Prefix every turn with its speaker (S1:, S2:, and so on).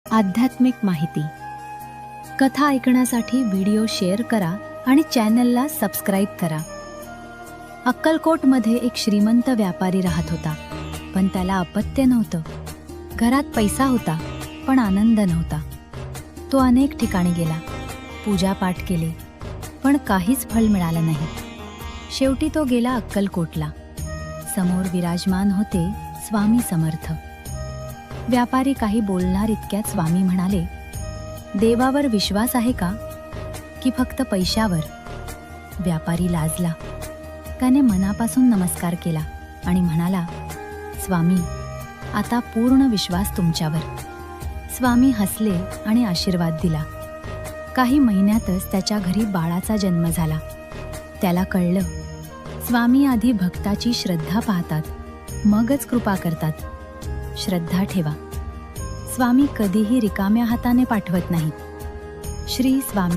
S1: आध्यात्मिक माहिती कथा ऐकण्यासाठी व्हिडिओ शेअर करा आणि चॅनलला सबस्क्राईब करा. अक्कलकोटमध्ये एक श्रीमंत व्यापारी राहत होता, पण त्याला अपत्य नव्हतं. घरात पैसा होता, पण आनंद नव्हता. तो अनेक ठिकाणी गेला, पूजापाठ केले, पण काहीच फळ मिळालं नाही. शेवटी तो गेला अक्कलकोटला. समोर विराजमान होते स्वामी समर्थ. व्यापारी काही बोलणार इतक्यात स्वामी म्हणाले, देवावर विश्वास आहे का की फक्त पैशावर? व्यापारी लाजला. त्याने मनापासून नमस्कार केला आणि म्हणाला, स्वामी, आता पूर्ण विश्वास तुमच्यावर. स्वामी हसले आणि आशीर्वाद दिला. काही महिन्यातच त्याच्या घरी बाळाचा जन्म झाला. त्याला कळलं, स्वामी आधी भक्ताची श्रद्धा पाहतात, मगच कृपा करतात. श्रद्धा ठेवा. स्वामी कधीही रिकाम्या हाताने पाठवत नाहीत. श्री स्वामी.